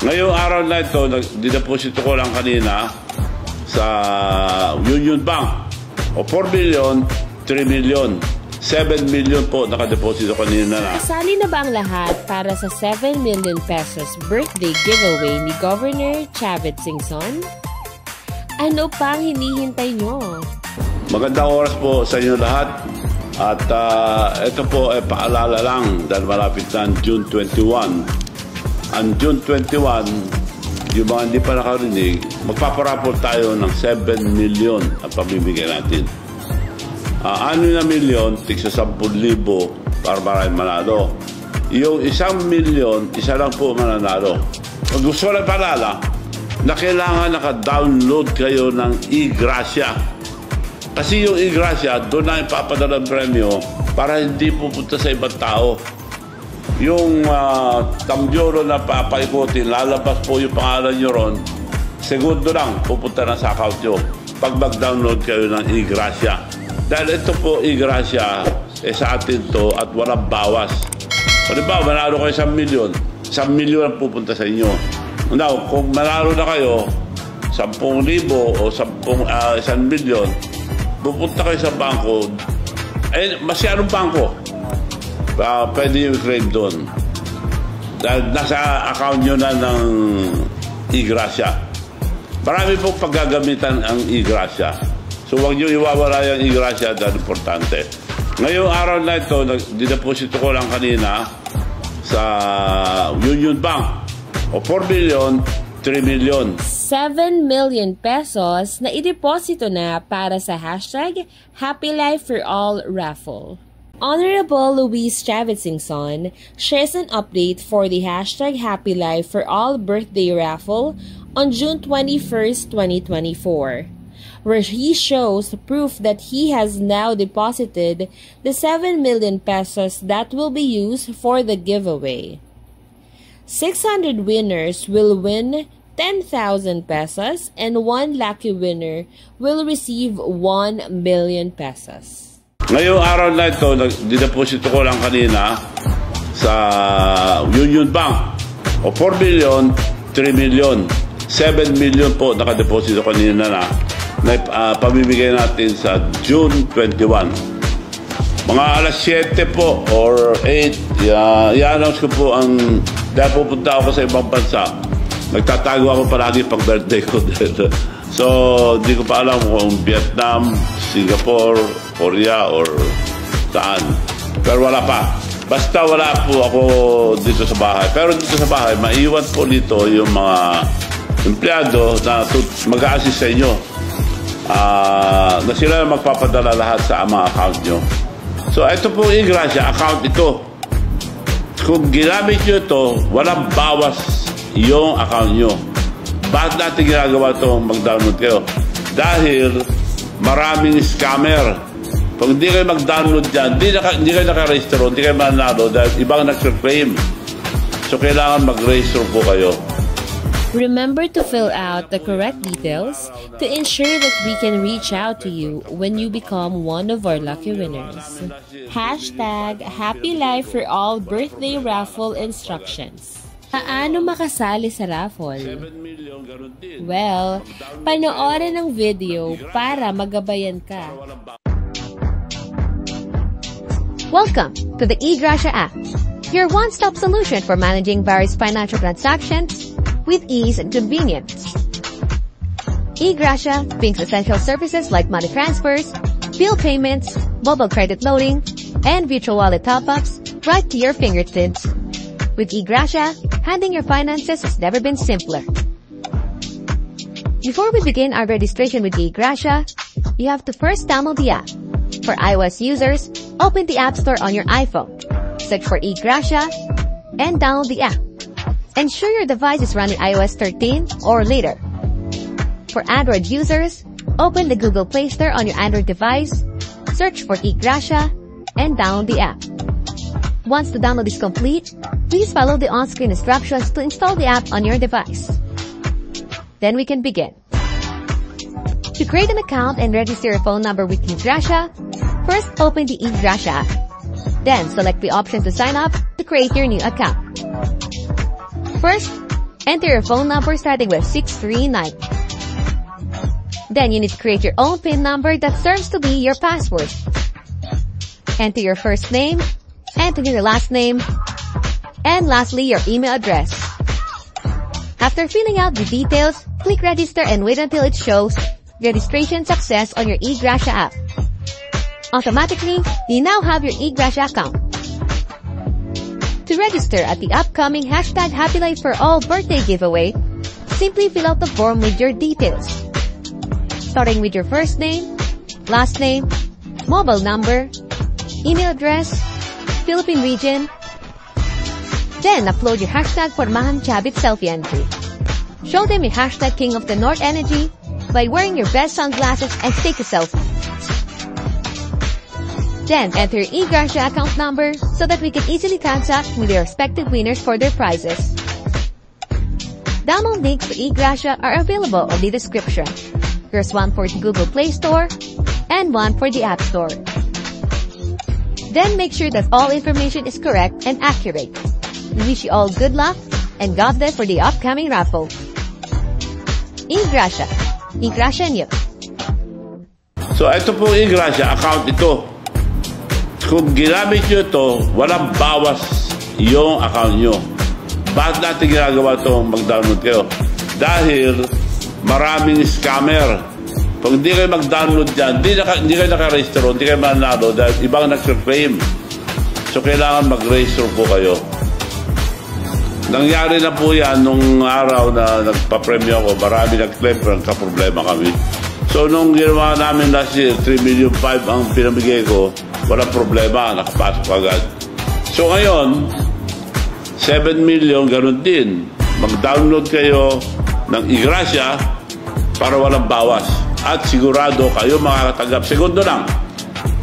Ngayong araw na ito, dideposito ko lang kanina sa Union Bank o 4 million, 3 million, 7 million po nakadeposito kanina na. Kasali na ba ang lahat para sa 7 million pesos birthday giveaway ni Governor Chavit Singson? Ano pang hinihintay nyo? Magandang oras po sa inyo lahat. At ito po ay paalala lang dahil malapit na ang June 21. Ang June 21, yung mga hindi pa nakarinig, magpaparapol tayo ng 7 million ang pamimigay natin. 6 na milyon, tigsa 10,000 para maraming manalo. Yung 1 million, isa lang po mananalo. Kung gusto lang paalala, na kailangan naka-download kayo ng eGracia. Kasi yung eGracia, doon na ipapadala ang premyo para hindi pupunta sa ibang tao. Yung tambyoro na papaikutin, lalabas po yung pangalan nyo ron, segundo lang, pupunta na sa account nyo pag mag-download kayo ng eGracia. Dahil ito po eGracia, sa atin to at walang bawas. Ano ba, manalo kayo 1 million, 1 million ang pupunta sa inyo. Now, kung manalo na kayo, 10,000 o 1 million, pupunta kayo sa bangko, masyadong bangko, pwede nyo i-claim doon. Dahil nasa account nyo na ng eGracia. Marami pong paggagamitan ang eGracia. So, huwag nyo iwawala yung eGracia dahil importante. Ngayong araw na ito, dideposito ko lang kanina sa Union Bank o 4 million, 3 million. 7 million pesos na ideposito na para sa hashtag Happy Life for All raffle. Honorable Luis Chavit Singson shares an update for the hashtag Happy Life for All birthday raffle on June 21st, 2024, where he shows proof that he has now deposited the 7 million pesos that will be used for the giveaway. 600 winners will win 10,000 pesos and 1 lucky winner will receive 1 million pesos. Ngayong araw na ito, dideposito ko lang kanina sa Union Bank o 4 million, 3 million, 7 million po nakadeposito kanina na pamimigay natin sa June 21. Mga alas 7 po or 8, i-announce ko po ang dahil pupunta ako sa ibang bansa. Nagtatago ako palagi pag birthday ko. So, di ko pa alam kung Vietnam, Singapore, Korea, or saan. Pero wala pa. Basta wala po ako dito sa bahay. Pero dito sa bahay, maiwan po dito yung mga empleyado na mag-a-assist sa inyo. Na sila magpapadala lahat sa mga account nyo. So, ito po eGracia, account ito. Kung ginamit nyo ito, walang bawas yung account nyo. Bakit natin ginagawa ito mag-download kayo? Dahil maraming scammer. Pag hindi kayo mag-download dyan, hindi kayo naka-register, hindi kayo manalo dahil ibang nag-claim. So, kailangan mag-register po kayo. Remember to fill out the correct details to ensure that we can reach out to you when you become one of our lucky winners. Hashtag Happy Life for All birthday raffle instructions. Paano makasali sa raffle? Well, panoorin ang video para magabayan ka. Welcome to the eGracia app, your one-stop solution for managing various financial transactions with ease and convenience. eGracia brings essential services like money transfers, bill payments, mobile credit loading, and virtual wallet top-ups right to your fingertips. With eGracia, handling your finances has never been simpler. Before we begin our registration with eGracia, you have to first download the app. For iOS users, open the App Store on your iPhone, search for eGracia, and download the app. Ensure your device is running iOS 13 or later. For Android users, open the Google Play Store on your Android device, search for eGracia, and download the app. Once the download is complete, please follow the on-screen instructions to install the app on your device. Then we can begin. To create an account and register your phone number with eGracia, first open the eGracia app. Then select the option to sign up to create your new account. First, Enter your phone number starting with 639. Then you need to create your own PIN number that serves to be your password. Enter your first name, enter your last name, and lastly, your email address. After filling out the details, click register and wait until it shows registration success on your eGracia app. Automatically, you now have your eGracia account. To register at the upcoming #HappyLifeForAll birthday giveaway, simply fill out the form with your details, starting with your first name, last name, mobile number, email address, Philippine region. Then upload your #Pormahan Chavit selfie entry. Show them your #King of the North energy by wearing your best sunglasses and take a selfie. Then enter your eGracia account number so that we can easily transact with your respective winners for their prizes. Download links for eGracia are available on the description. There's one for the Google Play Store and one for the App Store. Then make sure that all information is correct and accurate. We wish you all good luck and God bless for the upcoming raffle. eGracia. eGracia News. So ito po eGracia account ito. Kung ginamit nyo ito, walang bawas yung account nyo. Bakit natin ginagawa ito mag-download kayo? Dahil maraming scammer. Pag hindi kayo mag-download dyan, hindi kayo naka-register, hindi kayo mananalo dahil ibang nag-claim. So kailangan mag-register po kayo. Nangyari na po yan nung araw na nagpa-premyo ako, marami nag-claim pero nagka-problema kami. So nung ginawa namin last year, 3.5 million ang pinamigay ko, walang problema, nakapasok agad. So ngayon, 7 million, ganun din. Mag-download kayo ng eGracia para walang bawas. At sigurado kayo makakatanggap. Segundo lang.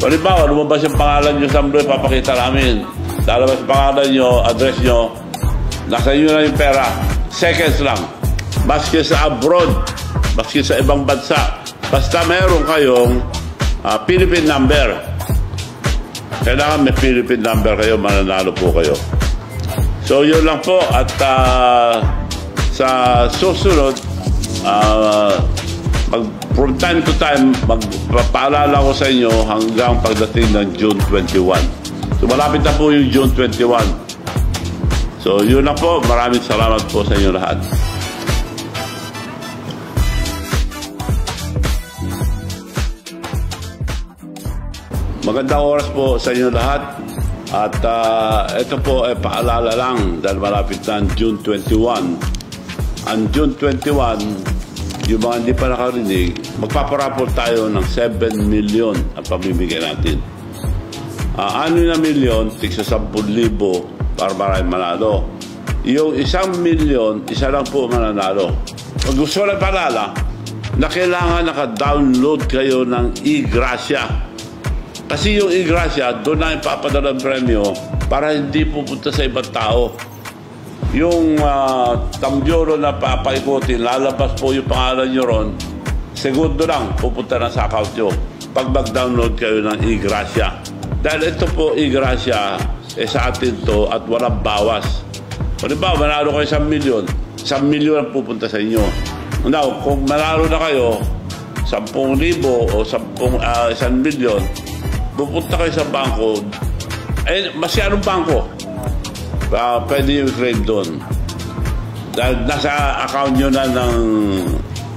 Halimbawa, lumabas yung pangalan nyo sa muli, papakita namin. Lalabas yung pangalan nyo, address nyo, nasa inyo na yung pera. Seconds lang. Maski sa abroad, maski sa ibang bansa. Basta meron kayong Philippine number. Kailangan may Philippine number kayo, mananalo po kayo. So yun lang po. At sa susunod, from time to time, magpapaalala ko sa inyo hanggang pagdating ng June 21. So malapit na po yung June 21. So yun lang po. Maraming salamat po sa inyo lahat. Magandang oras po sa inyo lahat. At ito po ay paalala lang dahil malapit na ang June 21. Ang June 21, yung mga hindi pa nakarinig, magpaparapol tayo ng 7 million ang pamimigay natin. 6 na milyon, tigsa 10,000 para maraming manalo. Yung 1 million, isa lang po mananalo. Kung gusto lang paalala, na kailangan naka-download kayo ng eGracia. Kasi yung eGracia, doon na ipapadala ng premyo para hindi pupunta sa ibang tao. Yung tambyoro na papaikutin, lalabas po yung pangalan nyo ron, segundo lang, pupunta na sa account nyo pag mag-download kayo ng eGracia. Dahil ito po eGracia, sa atin to at walang bawas. Kung ba, manalo kayo 1 million, 1 million ang pupunta sa inyo. Now, kung manalo na kayo, 10,000 o 1 million, pupunta kayo sa bangko, mas anong bangko? Pwede yung claim doon. Dahil nasa account nyo na ng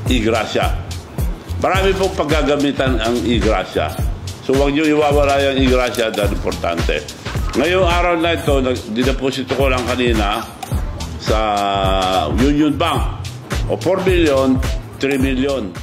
eGracia. Marami pong paggagamitan ang eGracia. So huwag nyo iwawala yung eGracia dahil importante. Ngayong araw na ito, dideposito ko lang kanina sa Union Bank. O 4 million, 3 million.